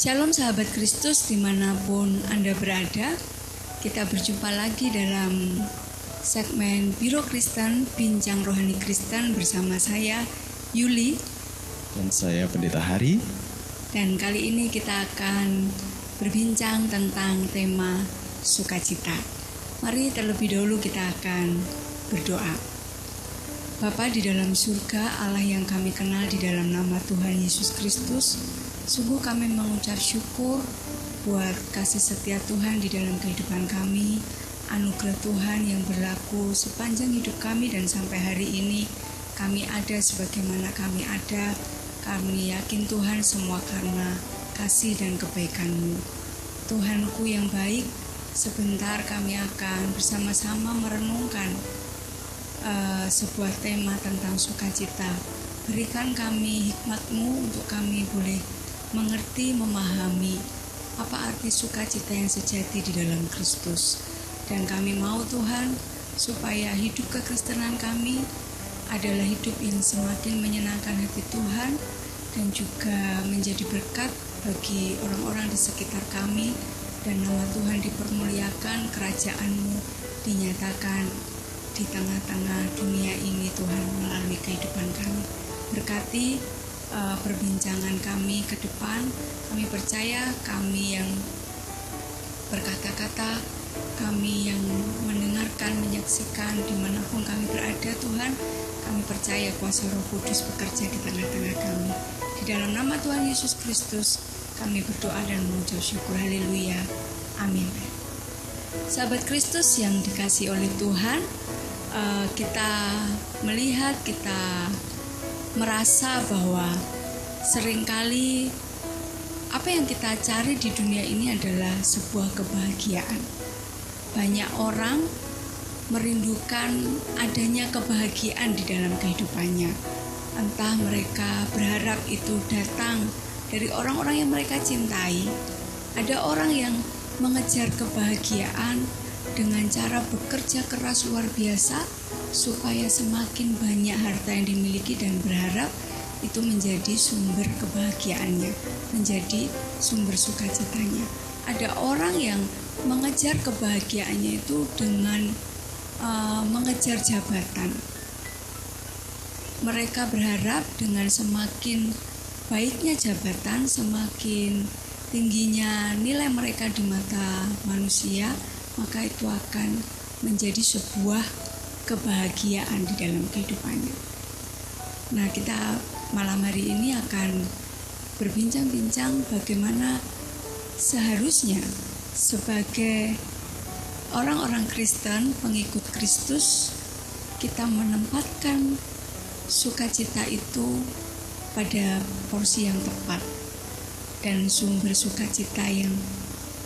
Shalom sahabat Kristus dimanapun Anda berada. Kita berjumpa lagi dalam segmen Biro Kristen, Bincang Rohani Kristen bersama saya Yuli. Dan saya Pendeta Hari. Dan kali ini kita akan berbincang tentang tema sukacita. Mari terlebih dahulu kita akan berdoa. Bapa di dalam surga, Allah yang kami kenal di dalam nama Tuhan Yesus Kristus, sungguh kami mengucap syukur buat kasih setia Tuhan di dalam kehidupan kami, anugerah Tuhan yang berlaku sepanjang hidup kami dan sampai hari ini kami ada sebagaimana kami ada. Kami yakin Tuhan semua karena kasih dan kebaikan-Mu. Tuhanku yang baik, sebentar kami akan bersama-sama merenungkan sebuah tema tentang sukacita. Berikan kami hikmat-Mu untuk kami boleh mengerti, memahami apa arti sukacita yang sejati di dalam Kristus. Dan kami mau Tuhan supaya hidup kekristenan kami adalah hidup yang semakin menyenangkan hati Tuhan dan juga menjadi berkat bagi orang-orang di sekitar kami, dan nama Tuhan dipermuliakan, kerajaan-Mu dinyatakan di tengah-tengah dunia ini Tuhan melalui kehidupan kami. Berkati perbincangan kami ke depan. Kami percaya kami yang berkata-kata, kami yang mendengarkan, menyaksikan dimanapun kami berada Tuhan, kami percaya kuasa Roh Kudus bekerja di tengah-tengah kami. Di dalam nama Tuhan Yesus Kristus kami berdoa dan mengucap syukur. Haleluya, amin. Sahabat Kristus yang dikasihi oleh Tuhan, kita melihat, kita merasa bahwa seringkali apa yang kita cari di dunia ini adalah sebuah kebahagiaan. Banyak orang merindukan adanya kebahagiaan di dalam kehidupannya. Entah mereka berharap itu datang dari orang-orang yang mereka cintai. Ada orang yang mengejar kebahagiaan dengan cara bekerja keras luar biasa supaya semakin banyak harta yang dimiliki dan berharap itu menjadi sumber kebahagiaannya, menjadi sumber sukacitanya. Ada orang yang mengejar kebahagiaannya itu dengan mengejar jabatan. Mereka berharap dengan semakin baiknya jabatan, semakin tingginya nilai mereka di mata manusia, maka itu akan menjadi sebuah kebahagiaan di dalam kehidupannya. Nah, kita malam hari ini akan berbincang-bincang bagaimana seharusnya sebagai orang-orang Kristen, pengikut Kristus, kita menempatkan sukacita itu pada porsi yang tepat, dan sumber sukacita yang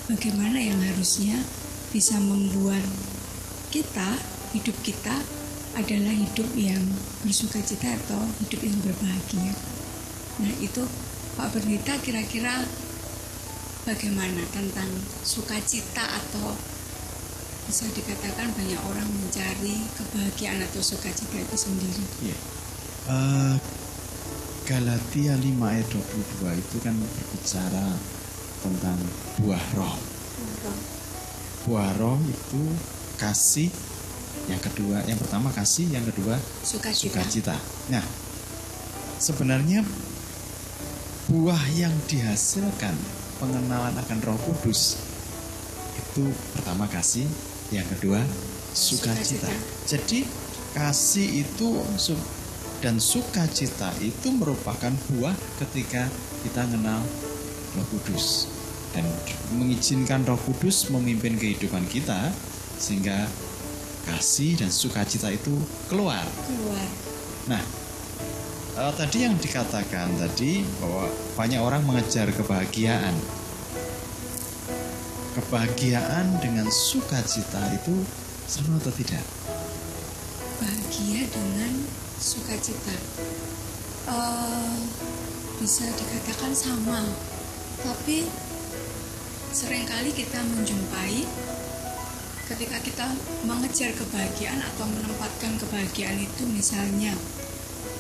bagaimana yang harusnya bisa membuat kita, hidup kita adalah hidup yang bersukacita atau hidup yang berbahagia. Nah, itu Pak Pendeta kira-kira bagaimana tentang sukacita, atau bisa dikatakan banyak orang mencari kebahagiaan atau sukacita itu sendiri. Ya. Galatia 5 ayat 22 itu kan berbicara tentang buah roh. Buah roh itu kasih, yang pertama kasih, yang kedua sukacita. Nah, sebenarnya buah yang dihasilkan pengenalan akan Roh Kudus itu pertama kasih, yang kedua sukacita. Jadi kasih itu dan sukacita itu merupakan buah ketika kita mengenal Roh Kudus dan mengizinkan Roh Kudus memimpin kehidupan kita sehingga kasih dan sukacita itu keluar. Nah, tadi yang dikatakan tadi bahwa banyak orang mengejar kebahagiaan. Kebahagiaan dengan sukacita itu sama atau tidak? Bahagia dengan sukacita bisa dikatakan sama, tapi seringkali kita menjumpai ketika kita mengejar kebahagiaan atau menempatkan kebahagiaan itu misalnya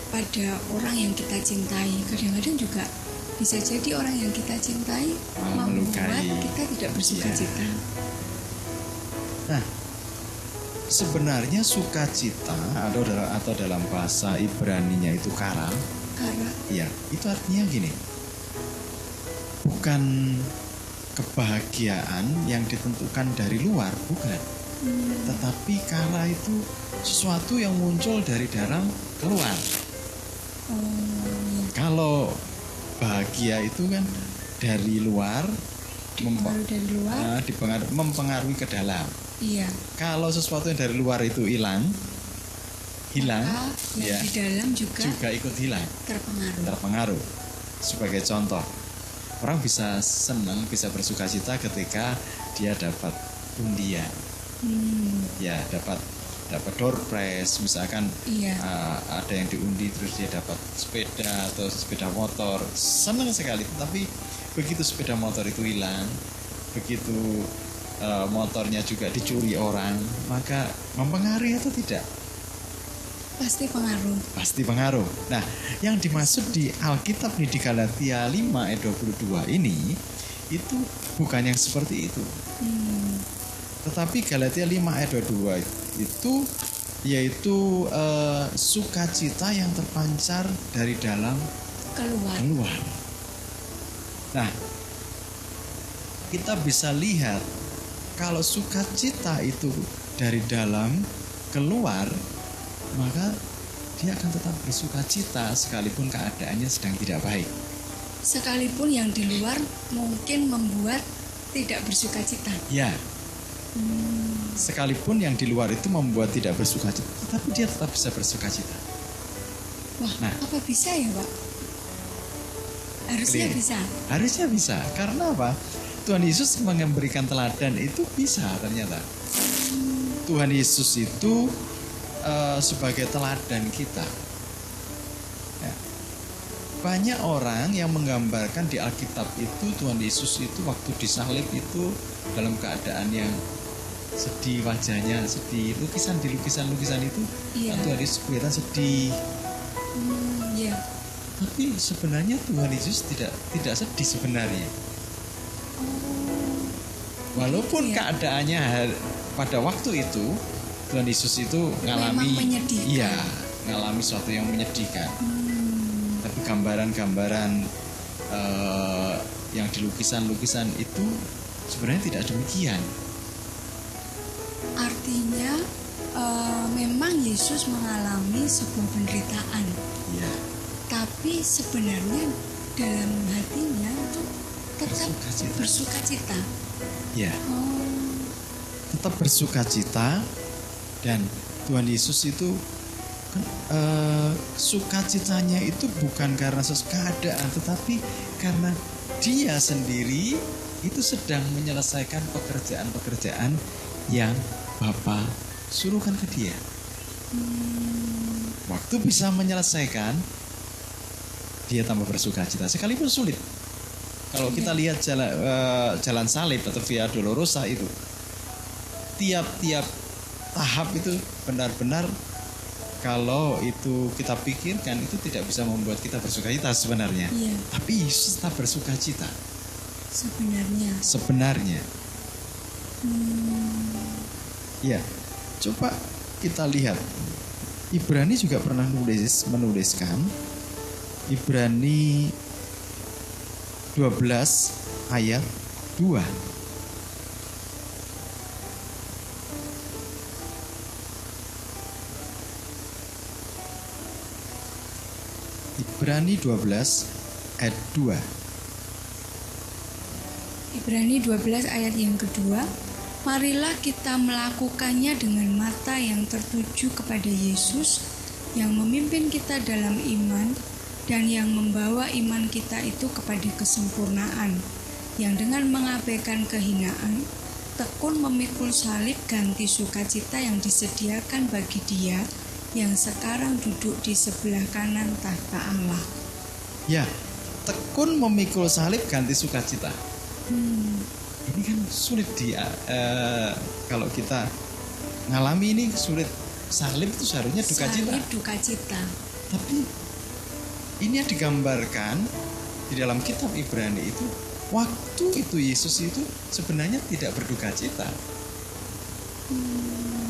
pada orang yang kita cintai, kadang-kadang juga Bisa jadi orang yang kita cintai Malah membuat melukai. kita tidak bersuka Iya. cita. Nah, sebenarnya sukacita atau dalam bahasa Ibraninya itu kara, Karena ya itu artinya gini, bukan kebahagiaan yang ditentukan dari luar, bukan, tetapi kara itu sesuatu yang muncul dari dalam keluar. ya, Kalau bahagia itu kan dari luar baru dari luar, mempengaruhi ke dalam. iya. Kalau sesuatu yang dari luar itu hilang, Maka ya, yang di dalam juga ikut hilang, terpengaruh. Sebagai contoh, orang bisa senang, bisa bersukacita ketika dia dapat undian, ya dapat door prize, misalkan Iya. ada yang diundi terus dia dapat sepeda atau sepeda motor, senang sekali. Tapi begitu sepeda motor itu hilang, begitu motornya juga dicuri orang, maka mempengaruhi atau tidak? Pasti pengaruh. Pasti pengaruh. Nah, yang dimaksud di Alkitab nih di Galatia 5 ayat 22 ini itu bukan yang seperti itu. Tetapi Galatia 5 ayat 22 itu yaitu sukacita yang terpancar dari dalam keluar. Nah, kita bisa lihat kalau sukacita itu dari dalam keluar, maka dia akan tetap bersukacita sekalipun keadaannya sedang tidak baik. Sekalipun yang di luar mungkin membuat tidak bersukacita. Ya. Sekalipun yang di luar itu membuat tidak bersukacita, tetapi dia tetap bisa bersukacita. Wah, Nah. apa bisa ya, Pak? Harusnya Ini- bisa. Harusnya bisa. Karena apa? Tuhan Yesus memberikan teladan itu bisa ternyata. Tuhan Yesus itu sebagai teladan kita. Ya. Banyak orang yang menggambarkan di Alkitab itu Tuhan Yesus itu waktu disalib itu dalam keadaan yang sedih, wajahnya sedih. Di lukisan-lukisan itu Iya. kan Tuhan Yesus kelihatan sedih. Iya. Tapi sebenarnya Tuhan Yesus tidak sedih sebenarnya. Walaupun Iya. keadaannya pada waktu itu Tuhan Yesus itu ngalami, Memang menyedihkan. iya, ngalami sesuatu yang menyedihkan. Tapi gambaran-gambaran yang di lukisan-lukisan itu sebenarnya tidak demikian. Artinya memang Yesus mengalami sebuah penderitaan, Iya. tapi sebenarnya dalam hatinya itu tetap Bersukacita. bersukacita. Iya. Oh, Tetap bersukacita, dan Tuhan Yesus itu kan, sukacitanya itu bukan karena keadaan, tetapi karena dia sendiri itu sedang menyelesaikan pekerjaan-pekerjaan yang Bapa suruhkan ke dia. Waktu bisa menyelesaikan, dia tambah bersukacita sekalipun sulit. Kalau kita lihat jalan salib atau Via Dolorosa itu, tiap-tiap tahap itu benar-benar kalau itu kita pikirkan itu tidak bisa membuat kita bersukacita sebenarnya. iya, Tapi Yesus tetap bersukacita sebenarnya. Ya, coba kita lihat. Ibrani juga pernah menuliskan Ibrani 12 ayat 2. Ibrani 12 ayat 2. Ibrani 12 ayat yang kedua, marilah kita melakukannya dengan mata yang tertuju kepada Yesus yang memimpin kita dalam iman dan yang membawa iman kita itu kepada kesempurnaan, yang dengan mengabaikan kehinaan tekun memikul salib ganti sukacita yang disediakan bagi Dia yang sekarang duduk di sebelah kanan tahta Allah. Ya, tekun memikul salib ganti sukacita. Ini kan sulit kalau kita ngalami ini sulit. Salib itu seharusnya duka cita. Salib duka cita. Tapi ini yang digambarkan di dalam kitab Ibrani itu, waktu itu Yesus itu sebenarnya tidak berduka cita.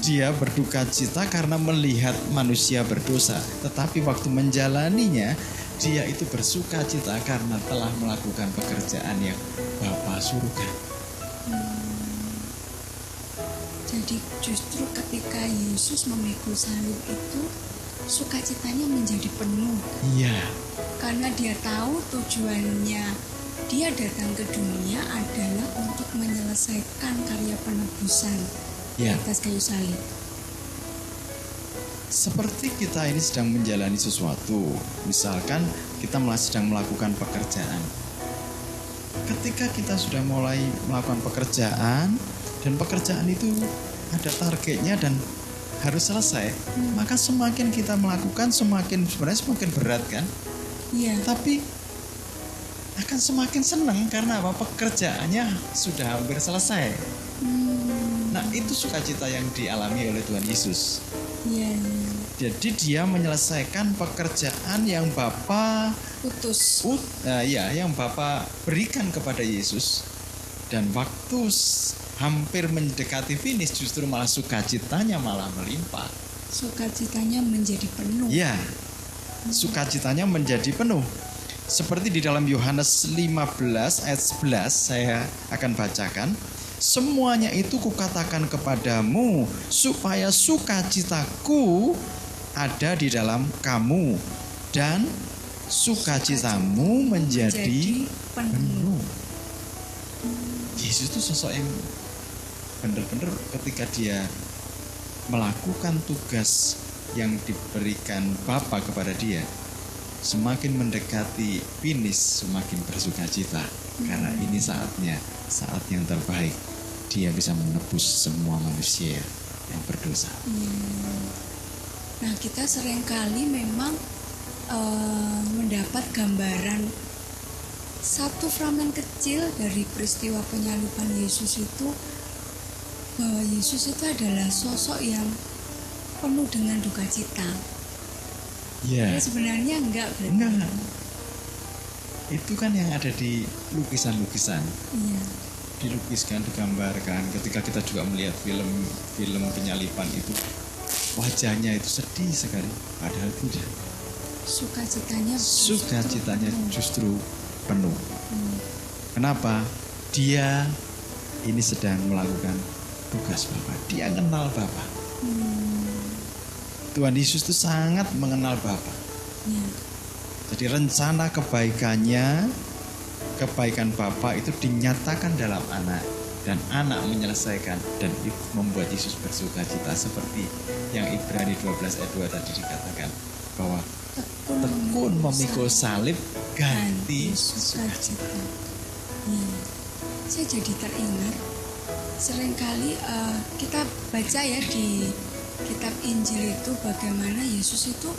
Dia berduka cita karena melihat manusia berdosa, tetapi waktu menjalaninya dia itu bersuka cita karena telah melakukan pekerjaan yang Bapa suruhkan. Jadi justru ketika Yesus memikul salib itu sukacitanya menjadi penuh. Iya, Karena dia tahu tujuannya dia datang ke dunia adalah untuk menyelesaikan karya penebusan di ya. atas kayu salib. Seperti kita ini sedang menjalani sesuatu, misalkan kita sedang melakukan pekerjaan. Ketika kita sudah mulai melakukan pekerjaan dan pekerjaan itu ada targetnya dan harus selesai, maka semakin kita melakukan sebenarnya semakin berat kan? Iya. Tapi akan semakin senang karena apa? Pekerjaannya sudah hampir selesai. Nah, itu sukacita yang dialami oleh Tuhan Yesus. Iya. Jadi dia menyelesaikan pekerjaan yang Bapa yang Bapa berikan kepada Yesus. Dan waktu hampir mendekati finish, justru malah sukacitanya malah melimpah. Sukacitanya menjadi penuh. Ya, sukacitanya menjadi penuh. Seperti di dalam Yohanes 15 ayat 11 saya akan bacakan. Semuanya itu kukatakan kepadamu supaya sukacitaku ada di dalam kamu dan sukacitamu menjadi penuh. Yesus itu sosok yang benar-benar ketika dia melakukan tugas yang diberikan Bapa kepada dia, semakin mendekati finish semakin bersukacita. Karena ini saat yang terbaik. Dia bisa menebus semua manusia yang berdosa. Nah, kita seringkali memang mendapat gambaran satu fragmen kecil dari peristiwa penyaliban Yesus itu, bahwa Yesus itu adalah sosok yang penuh dengan duka cita. Ya. Ya sebenarnya enggak. Itu kan yang ada di lukisan-lukisan. Iya. Dilukiskan, digambarkan. Ketika kita juga melihat film penyaliban itu, wajahnya itu sedih sekali. Padahal tidak. Sukacitanya justru penuh. Kenapa? Dia ini sedang melakukan tugas Bapa. Dia kenal Bapa. Tuhan Yesus itu sangat mengenal Bapa. Ya. Jadi rencana kebaikan Bapa itu dinyatakan dalam anak, dan anak menyelesaikan, dan itu membuat Yesus bersukacita seperti yang Ibrani 12 ayat 2 tadi dikatakan bahwa tekun memikul salib ganti sukacita. Ya. Saya jadi teringat seringkali kita baca ya di kitab Injil itu bagaimana Yesus itu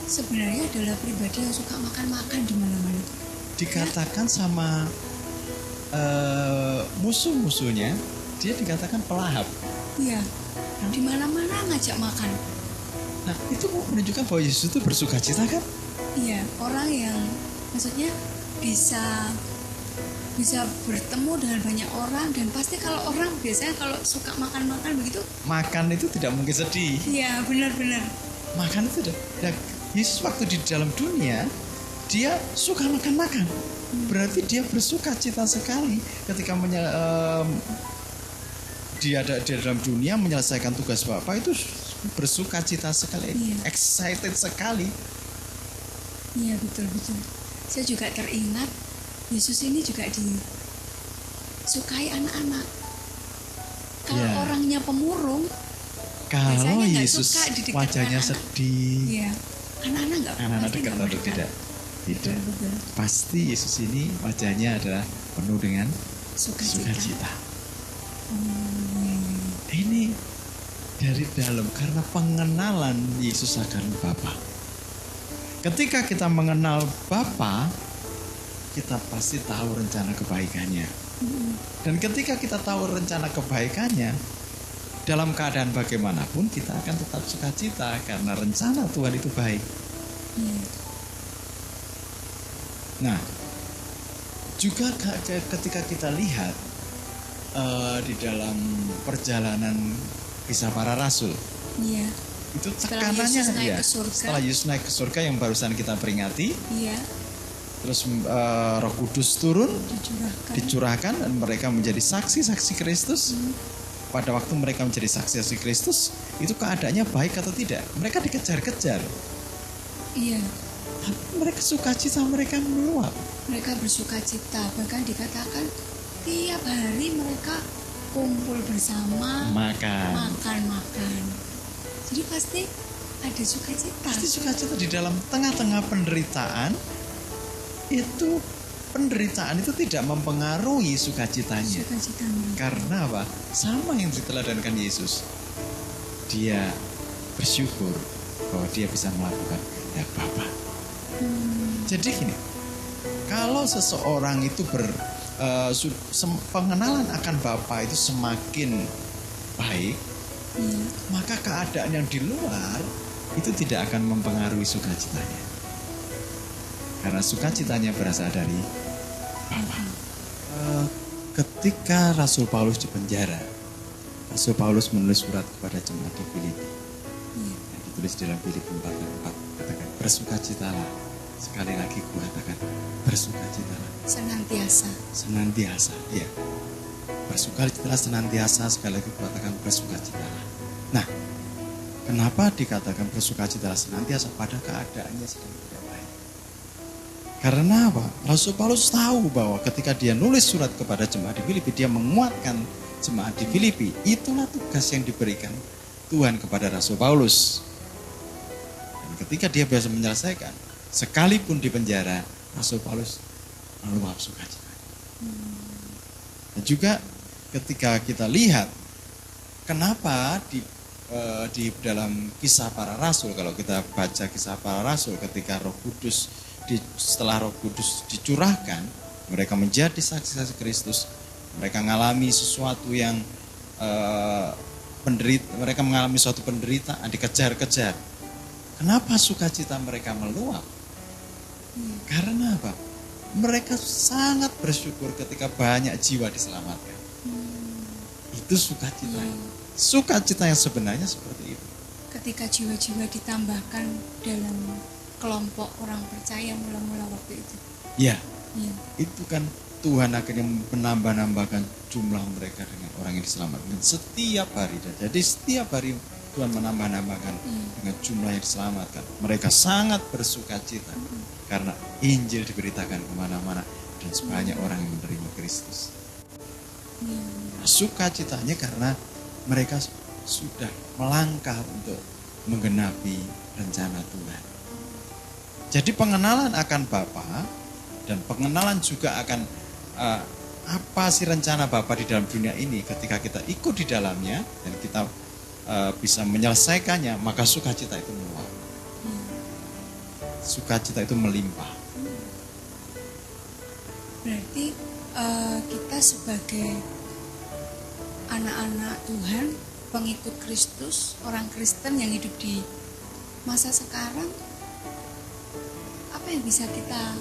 sebenarnya adalah pribadi yang suka makan-makan di mana-mana. Dikatakan sama musuh-musuhnya, dia dikatakan pelahap. Iya, di mana-mana ngajak makan. Nah, itu menunjukkan bahwa Yesus itu bersukacita kan? Iya, orang yang maksudnya bisa bertemu dengan banyak orang, dan pasti kalau orang biasanya kalau suka makan-makan begitu. Makan itu tidak mungkin sedih. Iya, benar-benar. Makan itu udah. Yesus waktu di dalam dunia dia suka makan-makan. Berarti dia bersukacita sekali ketika dia ada di dalam dunia menyelesaikan tugas Bapa, itu bersukacita sekali, excited sekali. Iya, betul-betul. Saya juga teringat Yesus ini juga disukai anak-anak. Kalau orangnya pemurung, kalau Yesus wajahnya sedih, iya, anak-anak dekat atau tidak? Tidak. Betul. Pasti Yesus ini wajahnya adalah penuh dengan sukacita. Ini dari dalam, karena pengenalan Yesus akan Bapa. Ketika kita mengenal Bapa, kita pasti tahu rencana kebaikannya. Dan ketika kita tahu rencana kebaikannya, dalam keadaan bagaimanapun kita akan tetap sukacita karena rencana Tuhan itu baik. Nah, Juga ketika kita lihat di dalam perjalanan kisah para rasul, Iya. itu Setelah tekanannya Yesus naik ya. ke surga. Setelah Yesus naik ke surga yang barusan kita peringati, Iya. terus Roh Kudus turun, Dicurahkan. dicurahkan, dan mereka menjadi saksi-saksi Kristus. Pada waktu mereka menjadi saksi-saksi Kristus, itu keadaannya baik atau tidak? Mereka dikejar-kejar, Iya. tapi mereka sukacita mereka meluap. Mereka bersuka cita, bahkan dikatakan tiap hari mereka kumpul bersama, makan. Jadi pasti ada sukacita. Pasti sukacita di dalam tengah-tengah penderitaan. Itu penderitaan itu tidak mempengaruhi sukacitanya. Sukacitanya. Karena apa? Sama yang diteladankan Yesus. Dia bersyukur bahwa dia bisa melakukan ya Bapa. Jadi gini, kalau seseorang itu pengenalan akan Bapa itu semakin baik, Iya. maka keadaan yang di luar itu tidak akan mempengaruhi sukacitanya. Karena sukacitanya berasal dari Bapa. Ketika Rasul Paulus di penjara, Rasul Paulus menulis surat kepada jemaat di Filipi. Iya. Yang ditulis dalam Filipi 4:4, katakan bersukacitalah. Sekali lagi katakan bersukacitalah. Senantiasa. Ya. Bersukacitalah senantiasa, sekali lagi katakan bersukacitalah. Nah, kenapa dikatakan bersukacitalah senantiasa pada keadaannya sedang tidak baik? Karena apa? Rasul Paulus tahu bahwa ketika dia nulis surat kepada jemaat di Filipi, dia menguatkan jemaat di Filipi. Itulah tugas yang diberikan Tuhan kepada Rasul Paulus. Dan ketika dia bisa menyelesaikan, sekalipun di penjara, Rasul Paulus meluap sukacita. Dan juga ketika kita lihat kenapa di dalam kisah para rasul, kalau kita baca kisah para rasul, ketika setelah Roh Kudus dicurahkan, mereka menjadi saksi-saksi Kristus. Mereka mengalami sesuatu yang mereka mengalami suatu penderitaan, dikejar-kejar. Kenapa sukacita mereka meluap? Karena apa? Mereka sangat bersyukur ketika banyak jiwa diselamatkan. Itu sukacita. Sukacita yang sebenarnya seperti itu. Ketika jiwa-jiwa ditambahkan dalam kelompok orang percaya mula-mula waktu itu. Ya, Iya. itu kan Tuhan akhirnya menambah-nambahkan jumlah mereka dengan orang yang diselamatkan setiap hari. Jadi setiap hari Tuhan menambah-nambahkan dengan jumlah yang diselamatkan. Mereka sangat bersukacita karena Injil diberitakan kemana-mana dan sebanyak orang yang menerima Kristus. Sukacitanya karena mereka sudah melangkah untuk menggenapi rencana Tuhan. Jadi pengenalan akan Bapa dan pengenalan juga akan apa sih rencana Bapa di dalam dunia ini. Ketika kita ikut di dalamnya dan kita bisa menyelesaikannya, maka sukacita itu meluap. Sukacita itu melimpah. Berarti kita sebagai anak-anak Tuhan, pengikut Kristus, orang Kristen yang hidup di masa sekarang, apa yang bisa kita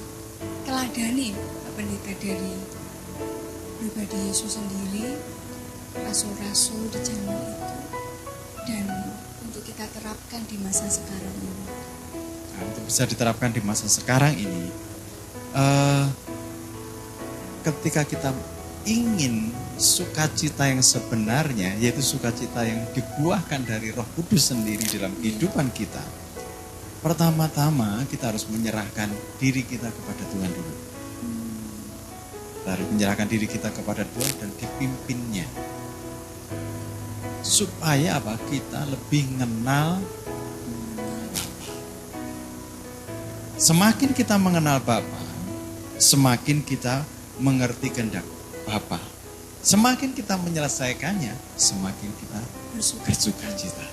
teladani, Pak Pendeta, dari pribadi Yesus sendiri, rasul-rasul di zaman itu, dan untuk kita terapkan di masa sekarang ini? Nah, untuk bisa diterapkan di masa sekarang ini, ketika kita ingin sukacita yang sebenarnya, yaitu sukacita yang dibuahkan dari Roh Kudus sendiri dalam kehidupan kita, pertama-tama kita harus menyerahkan diri kita kepada Tuhan dulu. Kita harus menyerahkan diri kita kepada Tuhan dan dipimpinnya. Supaya apa? Kita lebih mengenal Bapa. Semakin kita mengenal Bapa, semakin kita mengerti kehendak Bapa. Semakin kita menyelesaikannya, semakin kita bersukacita.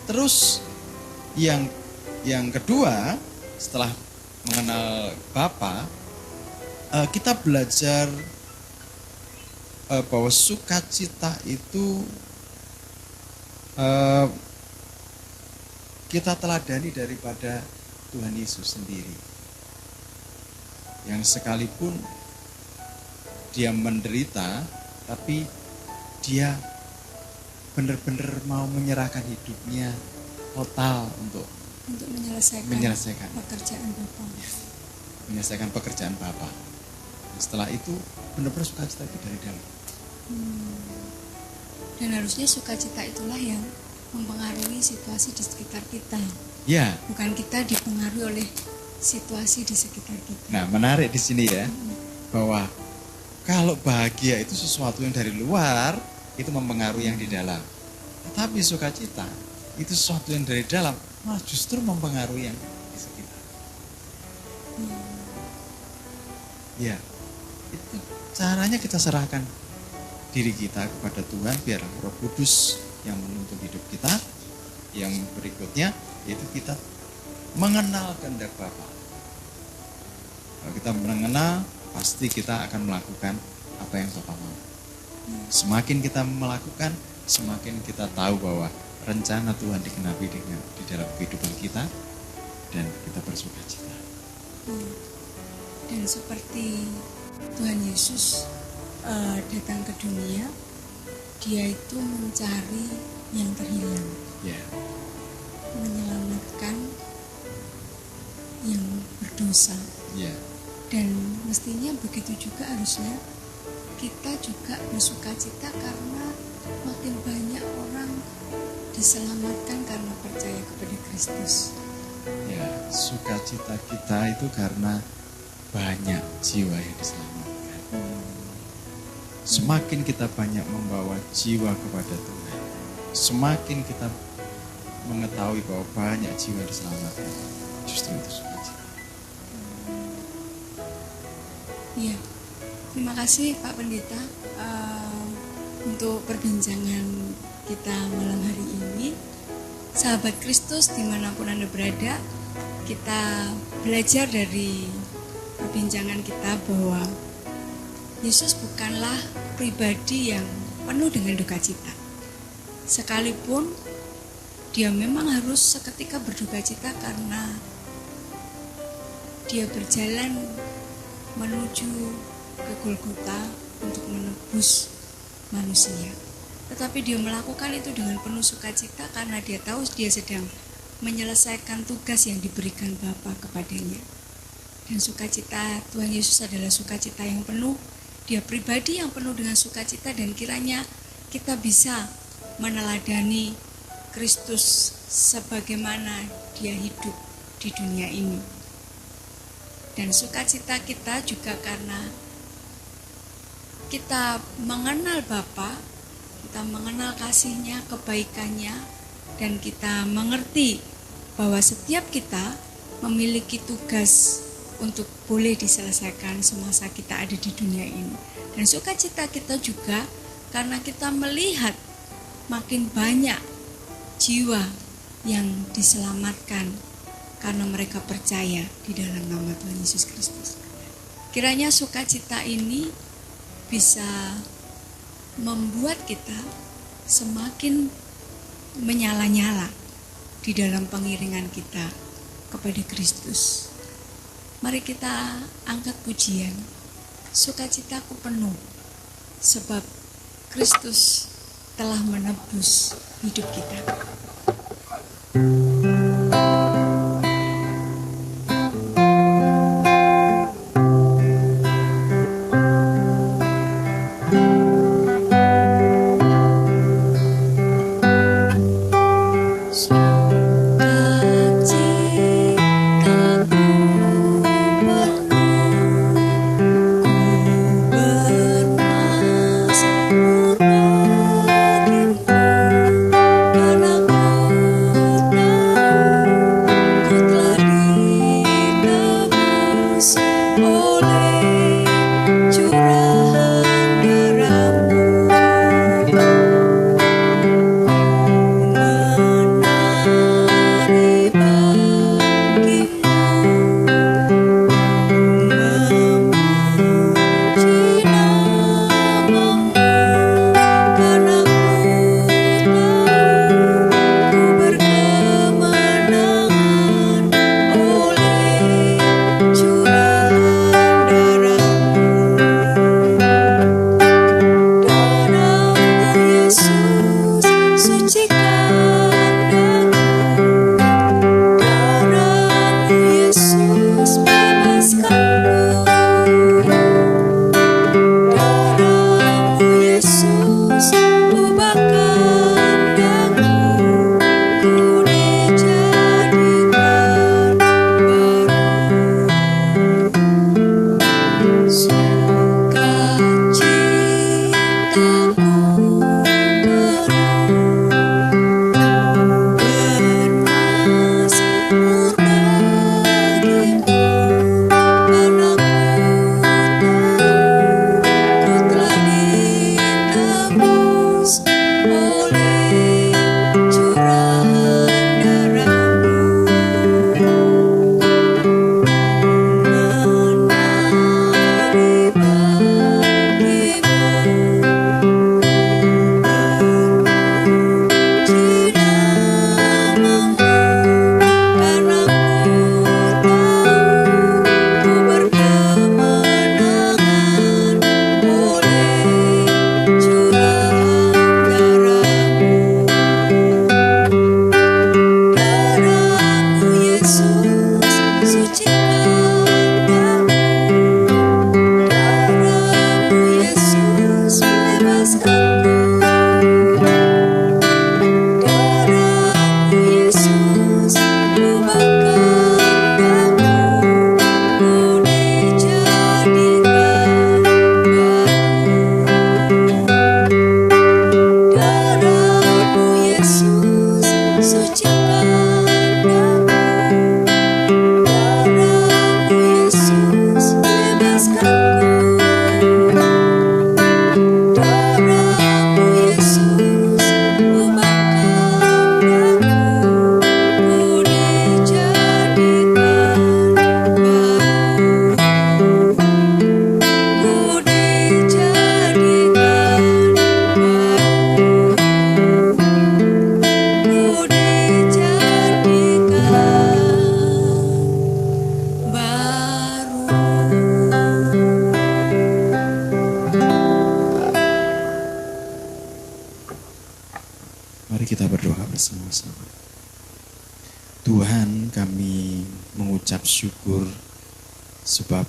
Terus yang kedua, setelah mengenal Bapa, kita belajar bahwa sukacita itu kita teladani daripada Tuhan Yesus sendiri. yang sekalipun dia menderita, tapi dia benar-benar mau menyerahkan hidupnya total untuk menyelesaikan pekerjaan Bapa. Setelah itu benar-benar sukacita itu dari dalam. Dan harusnya sukacita itulah yang mempengaruhi situasi di sekitar kita. Ya. Bukan kita dipengaruhi oleh situasi di sekitar kita. Nah, menarik di sini ya, bahwa kalau bahagia itu sesuatu yang dari luar, itu mempengaruhi yang di dalam. Tetapi sukacita itu sesuatu yang dari dalam, malah justru mempengaruhi yang di sekitar. Ya, itu caranya kita serahkan diri kita kepada Tuhan, biar Roh Kudus yang menuntun hidup kita. Yang berikutnya yaitu kita mengenal kehendak Bapa. Kalau kita mengenal, pasti kita akan melakukan apa yang Bapa mau. Semakin kita melakukan, semakin kita tahu bahwa rencana Tuhan digenapi di dalam kehidupan kita, dan kita bersukacita. Dan seperti Tuhan Yesus datang ke dunia, dia itu mencari yang terhilang, menyelamatkan yang berdosa. Dan mestinya begitu juga harusnya kita juga bersukacita karena makin banyak orang diselamatkan karena percaya kepada Kristus. Ya, sukacita kita itu karena banyak jiwa yang diselamatkan. Semakin kita banyak membawa jiwa kepada Tuhan, semakin kita mengetahui bahwa banyak jiwa yang diselamatkan, justru itu sukacita. Iya, terima kasih Pak Pendeta untuk perbincangan kita malam hari ini. Sahabat Kristus dimanapun Anda berada, kita belajar dari perbincangan kita bahwa Yesus bukanlah pribadi yang penuh dengan duka cita. Sekalipun dia memang harus seketika berduka cita karena dia berjalan menuju ke Golgota untuk menebus manusia. Tetapi dia melakukan itu dengan penuh sukacita karena dia tahu dia sedang menyelesaikan tugas yang diberikan Bapa kepadanya. Dan sukacita Tuhan Yesus adalah sukacita yang penuh. Dia pribadi yang penuh dengan sukacita, dan kiranya kita bisa meneladani Kristus sebagaimana dia hidup di dunia ini. Dan sukacita kita juga karena kita mengenal Bapa, kita mengenal kasih-Nya, kebaikannya, dan kita mengerti bahwa setiap kita memiliki tugas untuk boleh diselesaikan semasa kita ada di dunia ini. Dan sukacita kita juga karena kita melihat makin banyak jiwa yang diselamatkan karena mereka percaya di dalam nama Tuhan Yesus Kristus. Kiranya sukacita ini bisa membuat kita semakin menyala-nyala di dalam pengiringan kita kepada Kristus. Mari kita angkat pujian, sukacitaku penuh, sebab Kristus telah menebus hidup kita. Karena ku berdoa bersama-sama. Tuhan, kami mengucap syukur sebab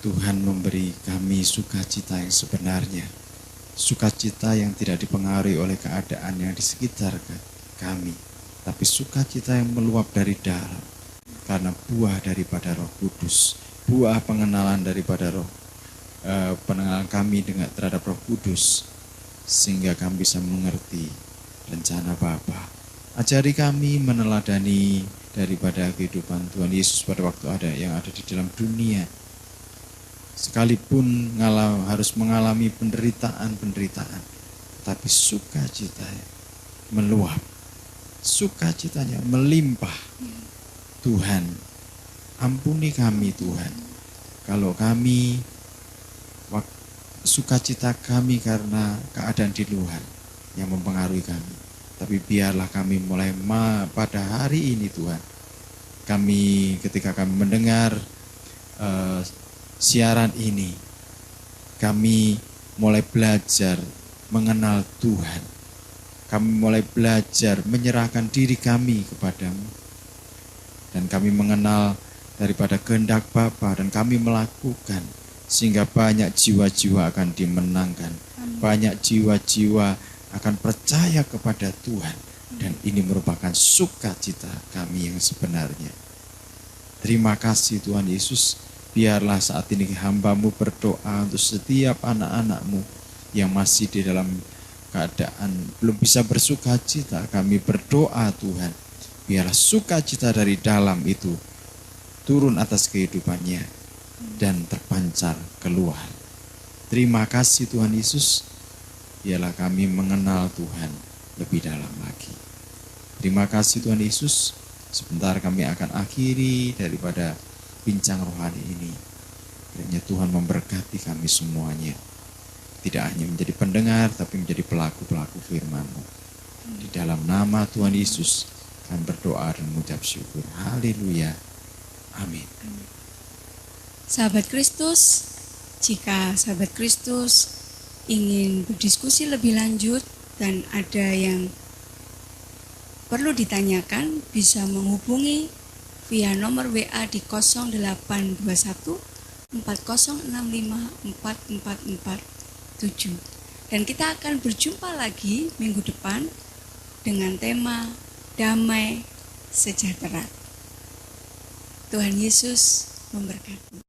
Tuhan memberi kami sukacita yang sebenarnya. Sukacita yang tidak dipengaruhi oleh keadaan yang di sekitar kami, tapi sukacita yang meluap dari dalam karena buah daripada Roh Kudus, buah pengenalan daripada pengenalan kami terhadap Roh Kudus, sehingga kami bisa mengerti rencana Bapa. Ajari kami meneladani daripada kehidupan Tuhan Yesus pada waktu yang ada di dalam dunia. Sekalipun harus mengalami penderitaan, tapi sukacita meluap, sukacitanya melimpah. Tuhan, ampuni kami Tuhan, kalau kami sukacita kami karena keadaan di luar yang mempengaruhi kami. Tapi biarlah kami mulai pada hari ini Tuhan, ketika kami mendengar siaran ini, kami mulai belajar mengenal Tuhan. Kami mulai belajar menyerahkan diri kami kepadamu. Dan kami mengenal daripada kehendak Bapa dan kami melakukan, sehingga banyak jiwa-jiwa akan dimenangkan. Banyak jiwa-jiwa akan percaya kepada Tuhan. Dan ini merupakan sukacita kami yang sebenarnya. Terima kasih Tuhan Yesus. Biarlah saat ini hamba-Mu berdoa untuk setiap anak-anak-Mu yang masih di dalam keadaan belum bisa bersukacita. Kami berdoa Tuhan, biarlah sukacita dari dalam itu turun atas kehidupannya dan terpancar keluar. Terima kasih Tuhan Yesus. Biarlah kami mengenal Tuhan lebih dalam lagi. Terima kasih Tuhan Yesus. Sebentar kami akan akhiri daripada bincang rohani ini. Kiranya Tuhan memberkati kami semuanya. Tidak hanya menjadi pendengar, tapi menjadi pelaku-pelaku firman-Mu. Di dalam nama Tuhan Yesus, kami berdoa dan mengucap syukur. Haleluya. Amin. Sahabat Kristus, jika sahabat Kristus ingin berdiskusi lebih lanjut dan ada yang perlu ditanyakan, bisa menghubungi via nomor WA di 0821 4065 4447. Dan kita akan berjumpa lagi minggu depan dengan tema damai sejahtera. Tuhan Yesus memberkati.